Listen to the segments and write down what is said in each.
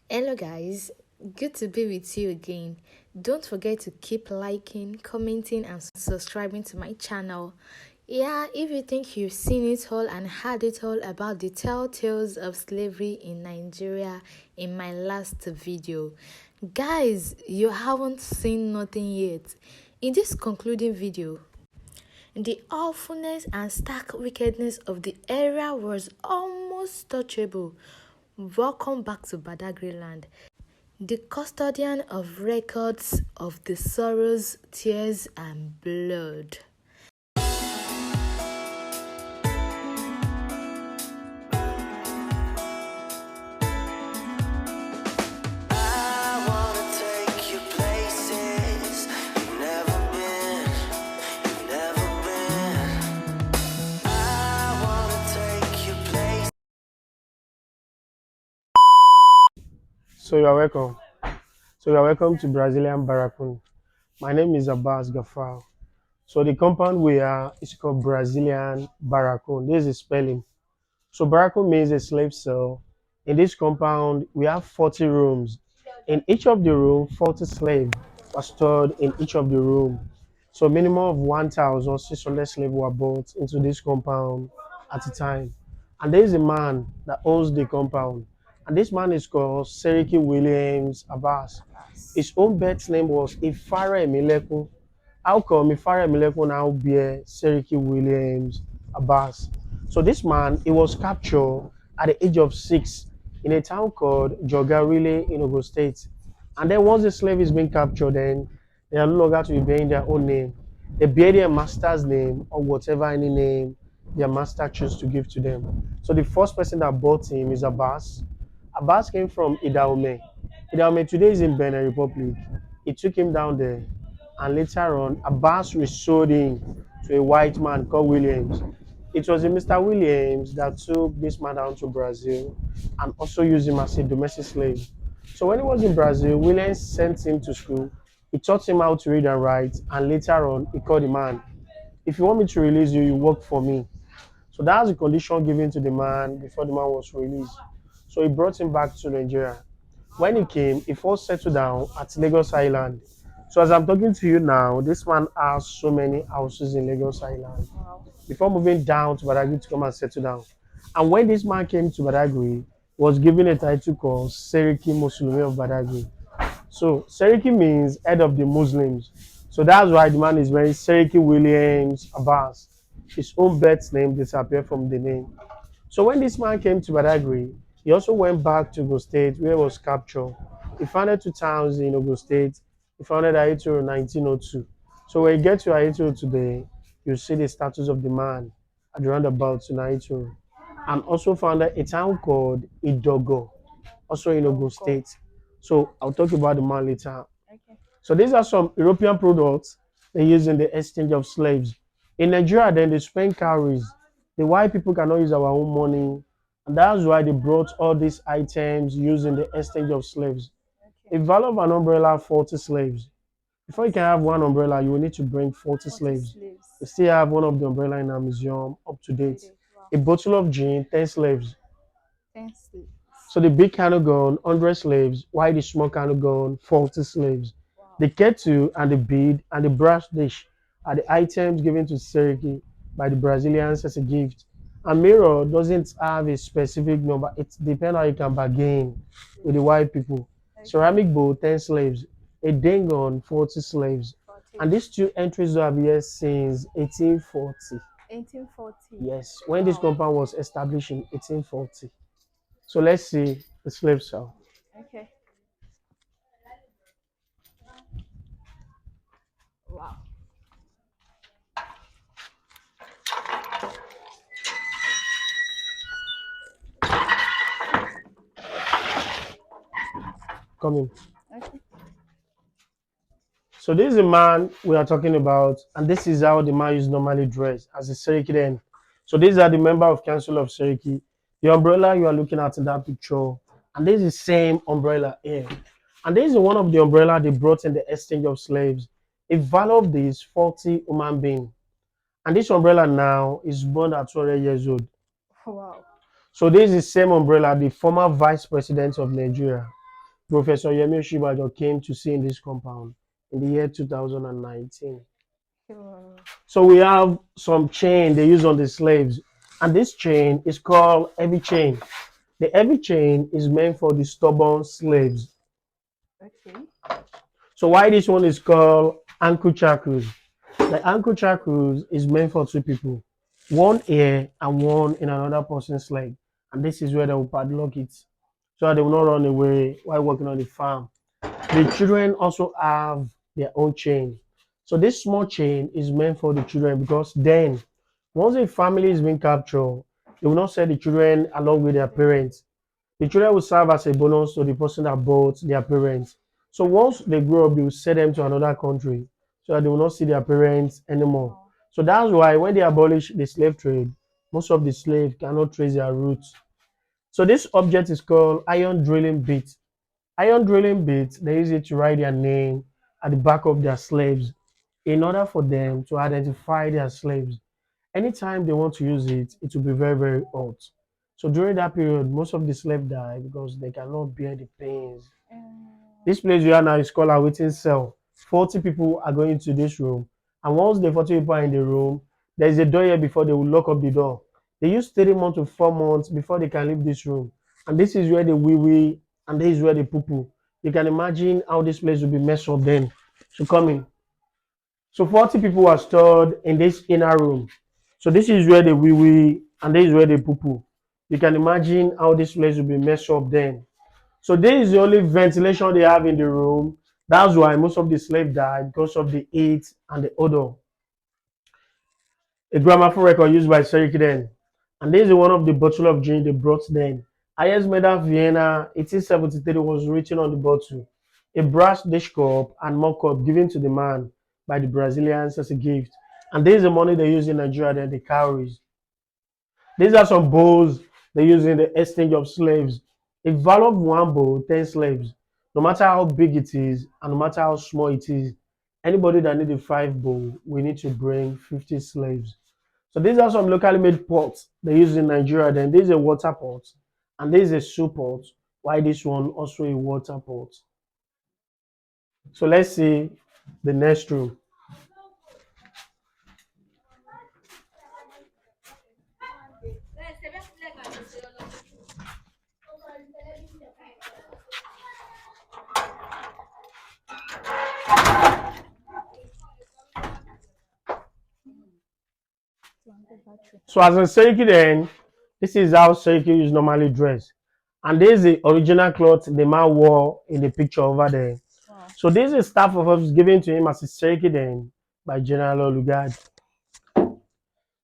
Hello, guys. Good to be with you again. Don't forget to keep liking, commenting, and subscribing to my channel. Yeah, if you think you've seen it all and heard it all about the telltales of slavery in Nigeria in my last video, guys, you haven't seen nothing yet. In this concluding video, the awfulness and stark wickedness of the era was almost touchable. Welcome back to Badagry land, the custodian of records of the sorrows, tears, and blood. So you are welcome. So you are welcome to Brazilian Baracoon. My name is Abass Gafar. So the compound we are is called Brazilian Baracoon. This is spelling. So Baracoon means a slave cell. In this compound, we have 40 rooms. In each of the room, 40 slaves were stored in each of the room. So minimum of 1,600 slaves were brought into this compound at a time. And there is a man that owns the compound. And this man is called Seriki Abass. His own birth name was Ifare Emilekun. How come Ifare Emilekun now bear Seriki Abass? So this man, he was captured at the age of 6 in a town called Jogarile in Ogun State. And then once the slave is being captured, then they are no longer to be bearing their own name. They bear their master's name or whatever any name their master chose to give to them. So the first person that bought him is Abbas. Abbas came from Idaume. Idaume today is in Benin Republic. He took him down there, and later on, Abbas resold him to a white man called Williams. It was a Mr. Williams that took this man down to Brazil and also used him as a domestic slave. So when he was in Brazil, Williams sent him to school. He taught him how to read and write, and later on, he called the man. If you want me to release you, you work for me. So that's the condition given to the man before the man was released. So he brought him back to Nigeria. When he came, he first settled down at Lagos Island. So as I'm talking to you now, this man has so many houses in Lagos Island. Wow. Before moving down to Badagry to come and settle down. And when this man came to Badagry, he was given a title called Seriki Muslimi of Badagry. So Seriki means head of the Muslims. So that's why the man is wearing Seriki Abbas. His own birth name disappeared from the name. So when this man came to Badagry, he also went back to Ogun State where he was captured. He founded two towns in Ogun State. He founded Aito in 1902. So when you get to Aito today, you see the status of the man at the roundabout to Aito. And also founded a town called Idogo, also in Ogun State. So I'll talk about the man later. Okay. So these are some European products they use in the exchange of slaves. In Nigeria, then they spend cowries. The white people cannot use our own money. And that's why they brought all these items using the exchange of slaves. Okay. A value of an umbrella, 40 slaves. Before you can have one umbrella, you will need to bring 40 40 slaves. slaves. We still have one of the umbrella in our museum up to date. Today. Wow. A bottle of gin, 10 slaves. 10 slaves. So the big canoe gun, 100 slaves, while the small canoe gun, 40 slaves. Wow. The kettle and the bead and the brass dish are the items given to Seriki by the Brazilians as a gift. A mirror doesn't have a specific number. It depends how you can bargain with the white people. Okay. Ceramic bowl, 10 slaves. A dingon, 40 slaves. 40. And these two entries have here since 1840. 1840. Yes, when this compound was established in 1840. So let's see the slave cell. Okay. Wow. Come in. Okay. So this is the man we are talking about, and this is how the man is normally dressed as a Seriki then. So these are the member of Council of Seriki. The umbrella you are looking at in that picture, and this is the same umbrella here. And this is one of the umbrella they brought in the exchange of slaves. A value of this 40 human being. And this umbrella now is born at 200 years old. Wow. So this is the same umbrella the former vice president of Nigeria. Professor Yemi Oshibajo came to see in this compound in the year 2019. Wow. So we have some chain they use on the slaves, and this chain is called heavy chain. The heavy chain is meant for the stubborn slaves. Okay. So why this one is called ankle shackles? The ankle shackles is meant for two people, one here and one in another person's leg, and this is where they will padlock it, so that they will not run away while working on the farm. The children also have their own chain. So this small chain is meant for the children because then once a family is being captured, they will not sell the children along with their parents. The children will serve as a bonus to the person that bought their parents. So once they grow up, they will send them to another country so that they will not see their parents anymore. So that's why when they abolish the slave trade, most of the slaves cannot trace their roots. So this object is called iron drilling bit. Iron drilling bits, they use it to write their name at the back of their slaves in order for them to identify their slaves. Anytime they want to use it, it will be very, very hot. So during that period, most of the slaves die because they cannot bear the pains. This place we are now is called a waiting cell. 40 people are going to this room. And once the 40 people are in the room, there is a door here before they will lock up the door. They use 3 months to 4 months before they can leave this room. And this is where the wee wee and this is where the poo poo. You can imagine how this place will be messed up then. So come in. So 40 people are stored in this inner room. So this is where the wee wee and this is where the poo poo. You can imagine how this place will be messed up then. So this is the only ventilation they have in the room. That's why most of the slaves died because of the heat and the odor. A gramophone record used by Seriki then. And this is one of the bottle of gin they brought then. Highest Medal Vienna 1873 was written on the bottle. A brass dish cup and mug cup given to the man by the Brazilians as a gift. And this is the money they use in Nigeria then, the cowries. These are some bowls they use in the exchange of slaves. A value of one bowl, 10 slaves. No matter how big it is and no matter how small it is, anybody that needs a 5 bowl, we need to bring 50 slaves. So these are some locally made pots they use in Nigeria. Then this is a water pot and this is a soup pot. Why this one also a water pot? So let's see the next room. So as a Seriki then, this is how Seriki is normally dressed. And this is the original cloth the man wore in the picture over there. Wow. So this is staff of office given to him as a Seriki then by General Olugad.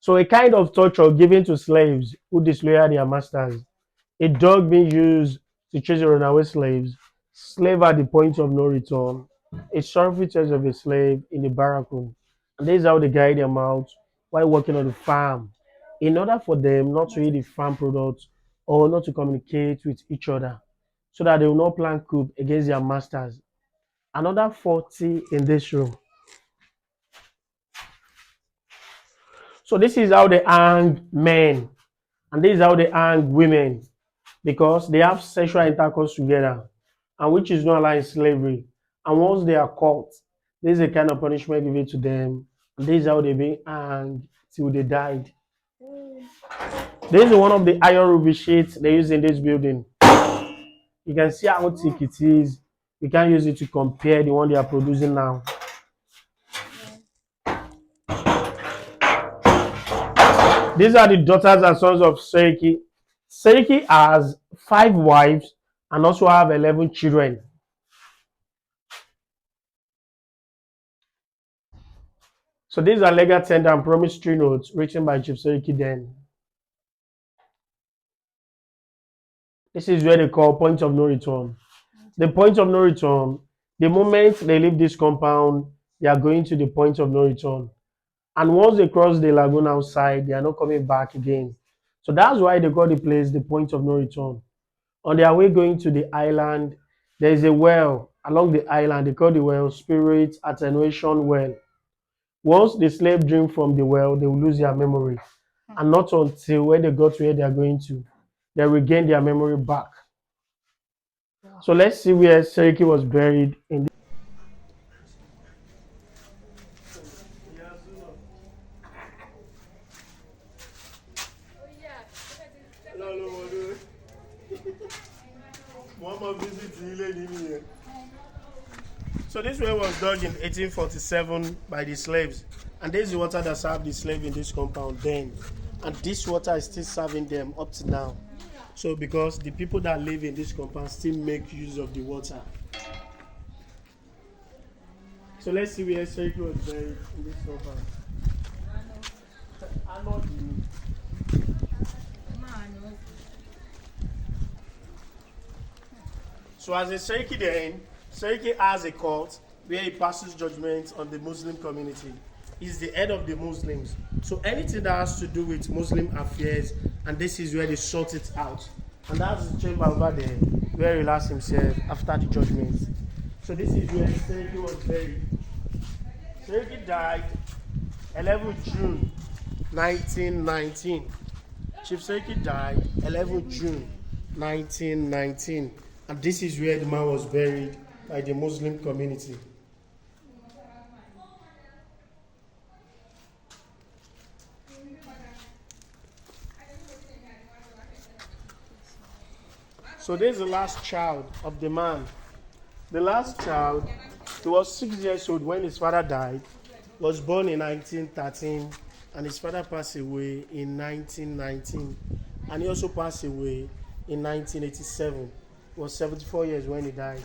So a kind of torture given to slaves who disloyal their masters. A dog being used to chase the runaway slaves. Slave at the point of no return. A sorrowful tale of a slave in the Baracoon. And this is how they guide them out while working on the farm. In order for them not to eat the farm products or not to communicate with each other, so that they will not plan coup against their masters. Another 40 in this room. So this is how they hang men, and this is how they hang women, because they have sexual intercourse together, and which is not allowed in slavery. And once they are caught, this is a kind of punishment given to them, and this is how they be hanged till they died. This is one of the iron ruby sheets they use in this building. You can see how thick it is. You can use it to compare the one they are producing now. These are the daughters and sons of Seriki. Seriki has 5 wives and also have 11 children. So these are legal tender and promissory notes written by Chief Seriki then. This is where they call point of no return. The point of no return, the moment they leave this compound, they are going to the point of no return. And once they cross the lagoon outside, they are not coming back again. So that's why they call the place the point of no return. On their way going to the island, there is a well along the island. They call the well Spirit Attenuation Well. Once the slave drink from the well, they will lose their memory. And not until when they go to where they are going to, they regain their memory back. So let's see where Seriki was buried in. So this well was dug in 1847 by the slaves, and this is the water that served the slave in this compound then, and this water is still serving them up to now. So because the people that live in this compound still make use of the water. So let's see where Seriki was buried in this compound. I know the. So as a Seriki then, Seriki has a court where he passes judgment on the Muslim community. He's the head of the Muslims. So anything that has to do with Muslim affairs, and this is where they sort it out. And that's the chamber over there where he relaxed himself after the judgment. So this is where Seriki was buried. Seriki died 11 June 1919. Chief Seriki died 11 June 1919. And this is where the man was buried by the Muslim community. So this is the last child of the man. The last child, he was 6 years old when his father died, was born in 1913, and his father passed away in 1919. And he also passed away in 1987. He was 74 years when he died.